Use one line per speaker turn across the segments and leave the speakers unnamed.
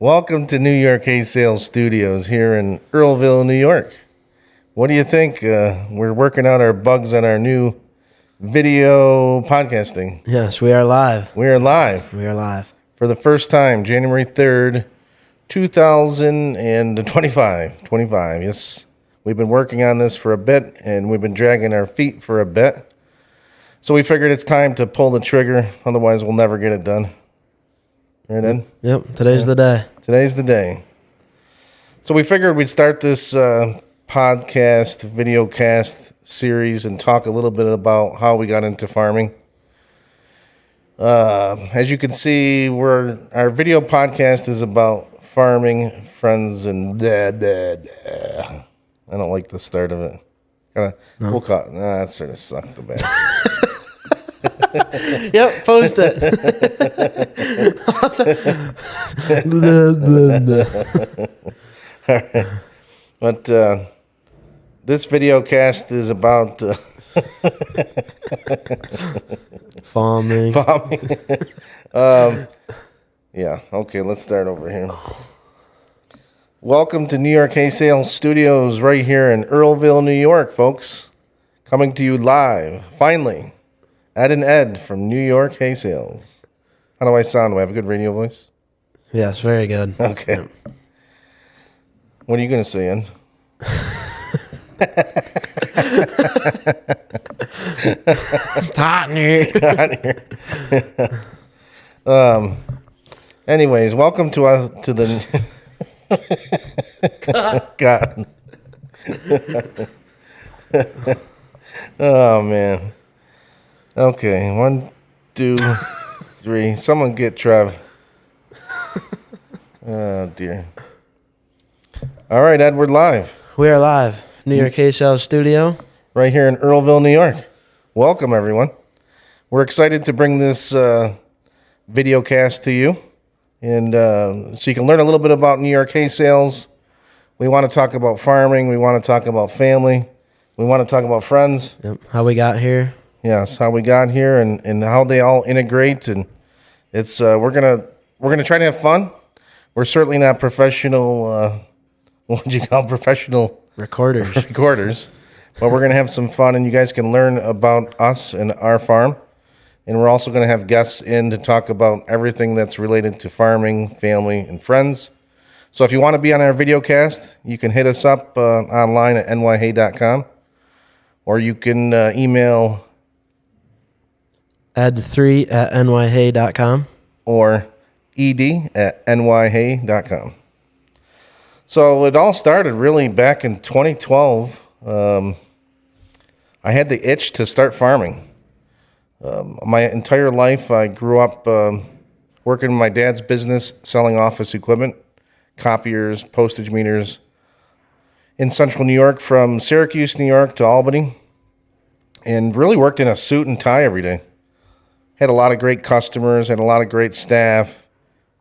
Welcome to New York Hay Sales Studios here in Earlville, New York. What do you think? We're working out our bugs on our new video podcasting.
Yes, we are live.
We are live.
We are live.
For the first time, January 3rd, 2025. 25, yes. We've been working on this for a bit, and we've been dragging our feet for a bit. So we figured it's time to pull the trigger, otherwise we'll never get it done. Right, Ed?
Yep, today's the day.
Today's the day. So we figured we'd start this podcast, video cast series and talk a little bit about how we got into farming. As you can see, our video podcast is about farming, friends, and I don't like the start of it. We'll cut. That sort of sucked a bit.
Yep, post it.
All right. But this video cast is about
Farming.
Yeah, okay, let's start over here. Welcome to New York Hay Sales Studios right here in Earlville, New York, folks. Coming to you live, finally. Ed and Ed from New York Hay Sales. How do I sound? Do I have a good radio voice?
Yes, very good.
Okay. Yep. What are you going to say, Ed?
Hot in here.
Anyways, welcome to the God. Oh man. Okay, 1, 2, 3. Someone get Trev. Oh dear. All right, Ed, we're live.
We are live. New York Hay Sales Studio.
Right here in Earlville, New York. Welcome, everyone. We're excited to bring this video cast to you. And so you can learn a little bit about New York Hay Sales. We want to talk about farming. We want to talk about family. We want to talk about friends.
Yep. How we got here.
Yes, how we got here and how they all integrate. And it's we're gonna try to have fun. We're certainly not professional. What would you call professional
recorders?
But we're gonna have some fun, and you guys can learn about us and our farm. And we're also gonna have guests in to talk about everything that's related to farming, family, and friends. So if you want to be on our video cast, you can hit us up online at nyhay.com, or you can email
ed3@nyhay.com
or ed@nyhay.com. So it all started really back in 2012. I had the itch to start farming. My entire life, I grew up working in my dad's business, selling office equipment, copiers, postage meters, in central New York, from Syracuse, New York to Albany, and really worked in a suit and tie every day. Had a lot of great customers, had a lot of great staff.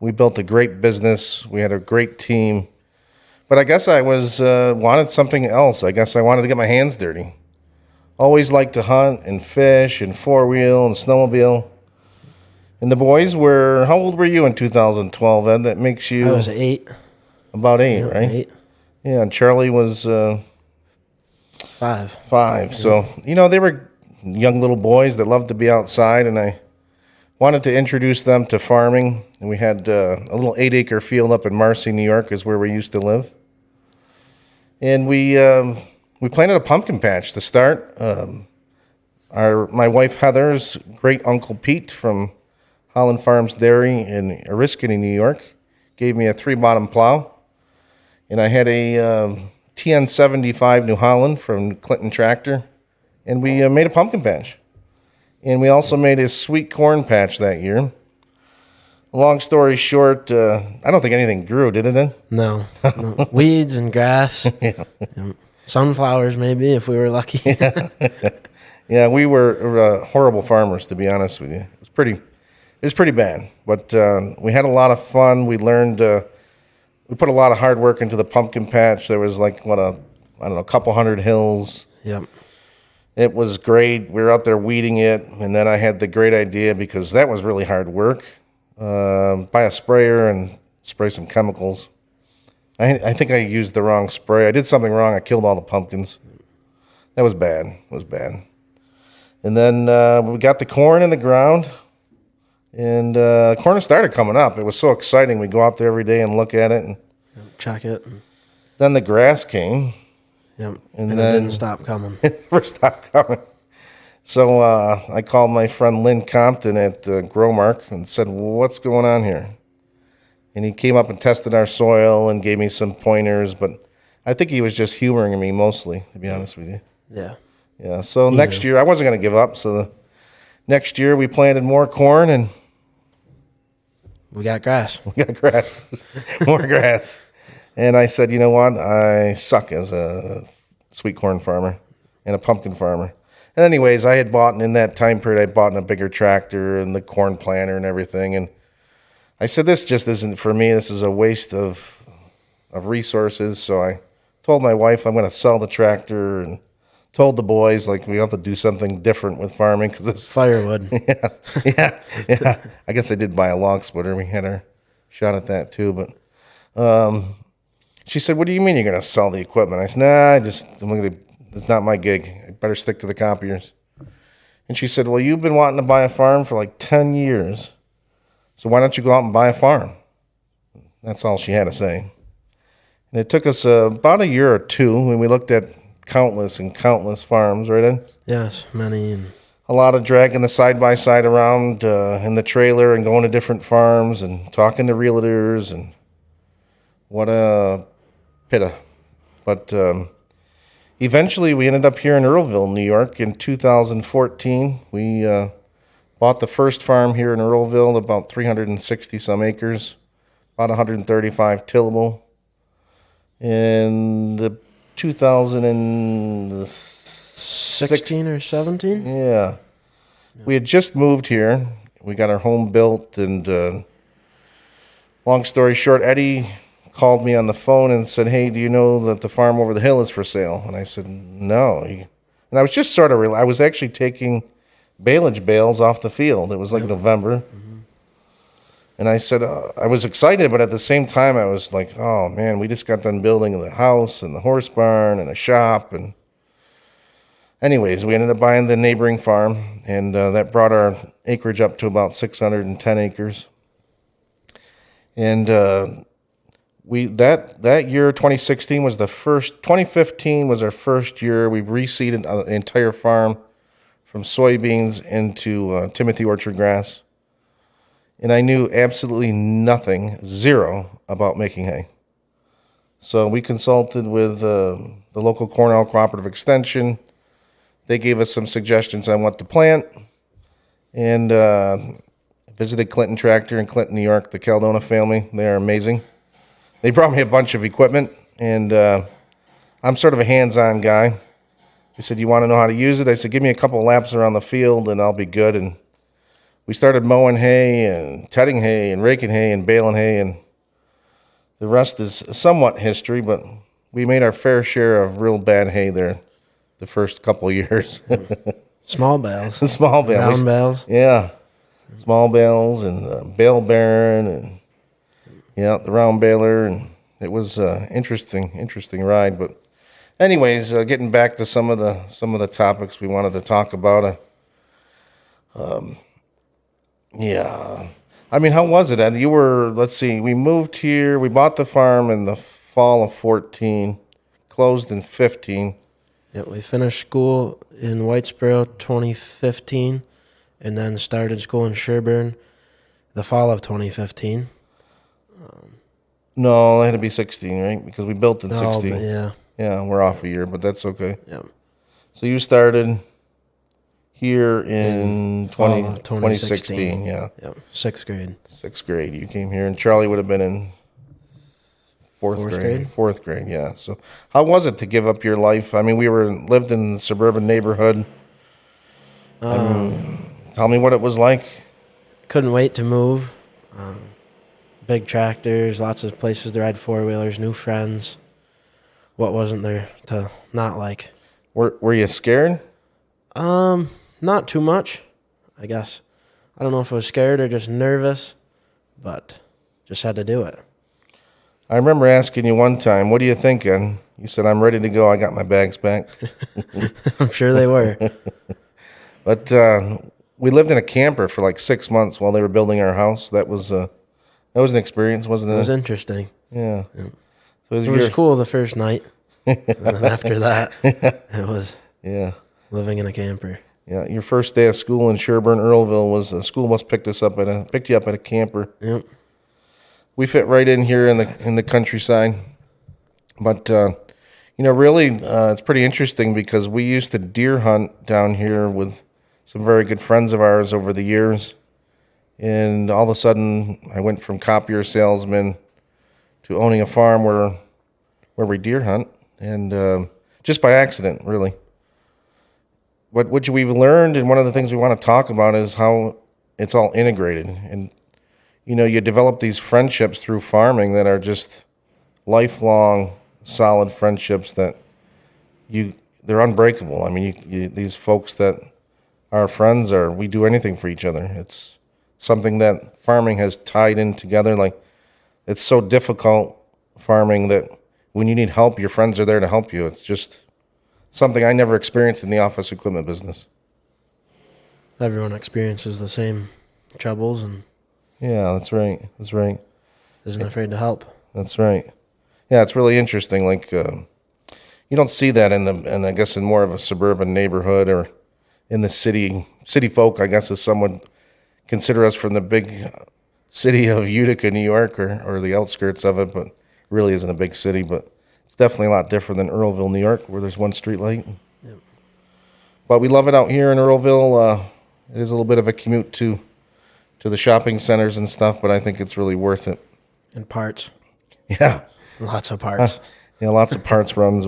We built a great business. We had a great team. But I guess I wanted something else. I guess I wanted to get my hands dirty. Always liked to hunt and fish and four-wheel and snowmobile. And the boys were, how old were you in 2012, Ed? That makes you...
I was 8.
About 8, right?
8.
Yeah, and Charlie was...
5.
5. So, they were young little boys that loved to be outside, and I wanted to introduce them to farming. And we had a little 8-acre field up in Marcy, New York, is where we used to live. And we planted a pumpkin patch to start. My wife Heather's great uncle Pete from Holland Farms Dairy in Oriskany, New York, gave me a 3-bottom plow. And I had a TN75 New Holland from Clinton Tractor. And we made a pumpkin patch. And we also made a sweet corn patch that year. Long story short, I don't think anything grew, did it then?
No. Weeds and grass.
Yeah.
Sunflowers, maybe, if we were lucky.
Yeah, we were horrible farmers, to be honest with you. It was pretty bad. But we had a lot of fun. We learned, we put a lot of hard work into the pumpkin patch. There was a couple hundred hills.
Yep.
It was great. We were out there weeding it, and then I had the great idea, because that was really hard work, buy a sprayer and spray some chemicals. I think I used the wrong spray. I did something wrong. I killed all the pumpkins. That was bad. It was bad. And then we got the corn in the ground, and corn started coming up. It was so exciting. We go out there every day and look at it. And
Check it.
then the grass came.
Yep.
And
And
then-
it didn't stop coming.
It never stopped coming. So I called my friend Lynn Compton at Growmark and said, well, what's going on here? And he came up and tested our soil and gave me some pointers, but I think he was just humoring me mostly, to be honest with you.
Yeah.
Yeah, so next year, I wasn't going to give up. So the next year we planted more corn and
We got grass.
we got grass, more grass. And I said, you know what? I suck as a sweet corn farmer and a pumpkin farmer. And anyways, I had bought, in that time period, I bought a bigger tractor and the corn planter and everything. And I said, this just isn't for me. This is a waste of resources. So I told my wife I'm going to sell the tractor and told the boys, like, we have to do something different with farming because this
Firewood.
yeah. I guess I did buy a log splitter. We had our shot at that too. But she said, what do you mean you're going to sell the equipment? I said, nah, it's not my gig. I better stick to the copiers. And she said, well, you've been wanting to buy a farm for like 10 years. So why don't you go out and buy a farm? That's all she had to say. And it took us about a year or two when we looked at countless farms, right, Ed?
Yes, many. And
A lot of dragging the side-by-side around in the trailer and going to different farms and talking to realtors, and what a pitta. But eventually we ended up here in Earlville, New York in 2014. We bought the first farm here in Earlville, about 360 some acres, about 135 tillable. In the 2016
16 or 17?
Yeah. We had just moved here. We got our home built, and long story short, Eddie called me on the phone and said, hey, do you know that the farm over the hill is for sale? And I said, no. And I was just sort of, I was actually taking baleage bales off the field. It was like November. Mm-hmm. And I said, I was excited, but at the same time, I was like, oh, man, we just got done building the house and the horse barn and a shop. And anyways, we ended up buying the neighboring farm, and that brought our acreage up to about 610 acres. And that year, 2016, was the first. 2015 was our first year. We reseeded the entire farm from soybeans into Timothy orchard grass. And I knew absolutely nothing, zero, about making hay. So we consulted with the local Cornell Cooperative Extension. They gave us some suggestions on what to plant, and visited Clinton Tractor in Clinton, New York, the Caldona family. They are amazing. They brought me a bunch of equipment, and I'm sort of a hands-on guy. They said, you want to know how to use it? I said, give me a couple laps around the field, and I'll be good. And we started mowing hay and tedding hay and raking hay and baling hay, and the rest is somewhat history, but we made our fair share of real bad hay there the first couple of years.
Small bales.
Small bales.
Round bales.
Yeah. Small bales and bale baron and the round baler, and it was interesting ride. But anyways, getting back to some of the topics we wanted to talk about. I mean, how was it, Ed? You were, let's see, we moved here, we bought the farm in the fall of 14, closed in 15.
Yeah, we finished school in Whitesboro 2015, and then started school in Sherburne the fall of 2015.
No, it had to be 16, right? Because we built in 16.
Oh, but yeah.
Yeah, we're off a year, but that's okay.
Yeah.
So you started here in
Fall of
2016, yeah.
Yep. Sixth grade.
Sixth grade. You came here, and Charlie would have been in fourth grade.
grade?
Fourth grade, yeah. So how was it to give up your life? I mean, we lived in the suburban neighborhood. Tell me what it was like.
Couldn't wait to move. Big tractors, lots of places to ride four-wheelers, new friends. What wasn't there to not like?
Were you scared?
Not too much, I guess. I don't know if I was scared or just nervous, but just had to do it.
I remember asking you one time, what are you thinking? You said, I'm ready to go. I got my bags packed.
I'm sure they were.
But we lived in a camper for like 6 months while they were building our house. That was an experience, wasn't
It was
it?
interesting.
Yeah. So
It was cool the first night. And then after that, it was
Yeah.
living in a camper.
Yeah. Your first day of school in Sherburne, Earlville was a school bus picked you up at a camper.
Yep.
We fit right in here in the countryside. But really, it's pretty interesting because we used to deer hunt down here with some very good friends of ours over the years. And all of a sudden, I went from copier salesman to owning a farm where we deer hunt, and just by accident, really. What we've learned, and one of the things we want to talk about is how it's all integrated. And you develop these friendships through farming that are just lifelong, solid friendships that they're unbreakable. I mean, these folks that are friends we do anything for each other. It's something that farming has tied in together. Like, it's so difficult farming that when you need help, your friends are there to help you. It's just something I never experienced in the office equipment business.
Everyone experiences the same troubles and
Yeah, that's right. That's right.
isn't afraid to help.
That's right. Yeah, it's really interesting. Like, you don't see that and I guess in more of a suburban neighborhood or in the city. City folk, I guess, as some would consider us from the big city of Utica, New York, or the outskirts of it, but it really isn't a big city. But it's definitely a lot different than Earlville, New York, where there's one street light.
Yep.
But we love it out here in Earlville. It is a little bit of a commute to the shopping centers and stuff, but I think it's really worth it.
And parts.
Yeah.
Lots of parts.
Yeah, lots of parts runs.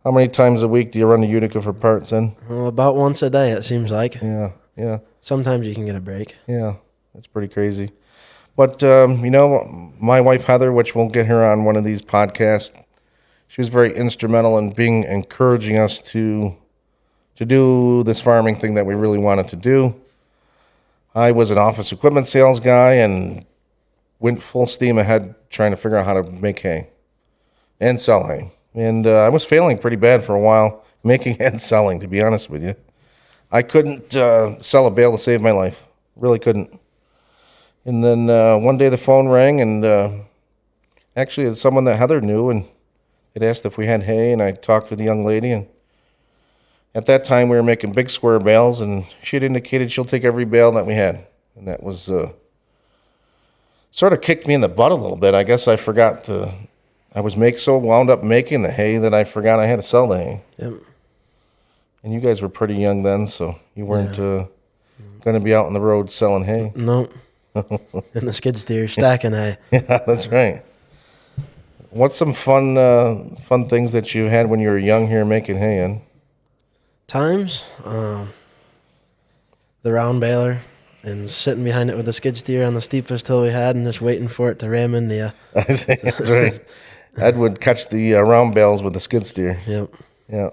How many times a week do you run to Utica for parts then?
Well, about once a day, it seems like.
Yeah.
Sometimes you can get a break.
Yeah, that's pretty crazy. But, my wife, Heather, which we'll get her on one of these podcasts, she was very instrumental in encouraging us to do this farming thing that we really wanted to do. I was an office equipment sales guy and went full steam ahead trying to figure out how to make hay and sell hay. And I was failing pretty bad for a while, making and selling, to be honest with you. I couldn't sell a bale to save my life. Really couldn't. And then one day the phone rang, and actually it's someone that Heather knew, and it asked if we had hay, and I talked to the young lady, and at that time we were making big square bales, and she had indicated she'll take every bale that we had. And that was sort of kicked me in the butt a little bit. I guess I forgot I was so wound up making the hay that I forgot I had to sell the hay.
Yep.
And you guys were pretty young then, so you weren't going to be out on the road selling hay.
Nope. In the skid steer, stacking hay.
Yeah, that's right. What's some fun things that you had when you were young here making hay in?
Times, the round baler and sitting behind it with the skid steer on the steepest hill we had and just waiting for it to ram into you.
That's right. Ed would catch the round bales with the skid steer.
Yep.
Yeah.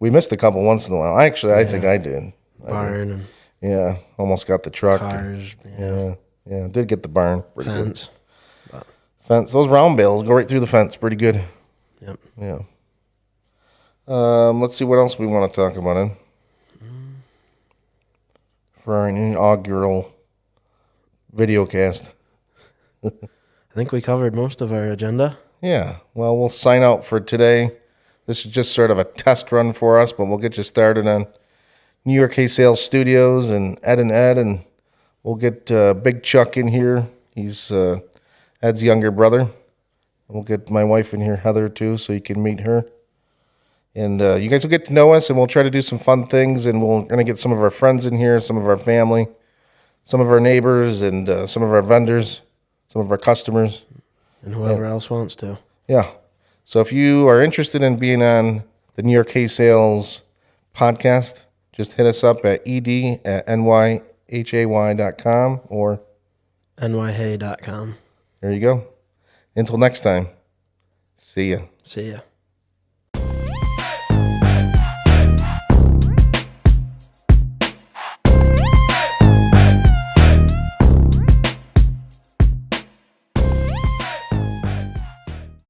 We missed a couple once in a while. I think I did.
Barn
Yeah, almost got the truck.
cars.
Yeah, did get the barn. Pretty
Fence.
good. Fence. Those round bales go right through the fence. Pretty good.
Yep.
Yeah. Let's see what else we want to talk about in for our inaugural video cast.
I think we covered most of our agenda.
Yeah. Well, we'll sign out for today. This is just sort of a test run for us, but we'll get you started on New York Hay Sales Studios and Ed, and we'll get Big Chuck in here. He's Ed's younger brother. We'll get my wife in here, Heather, too, so you can meet her. And you guys will get to know us, and we'll try to do some fun things, and we're going to get some of our friends in here, some of our family, some of our neighbors, and some of our vendors, some of our customers.
And whoever else wants to.
Yeah. So if you are interested in being on the New York Hay Sales podcast, just hit us up at ed@nyhay.com or
nyhay.com.
there you go. Until next time, see ya.
See ya.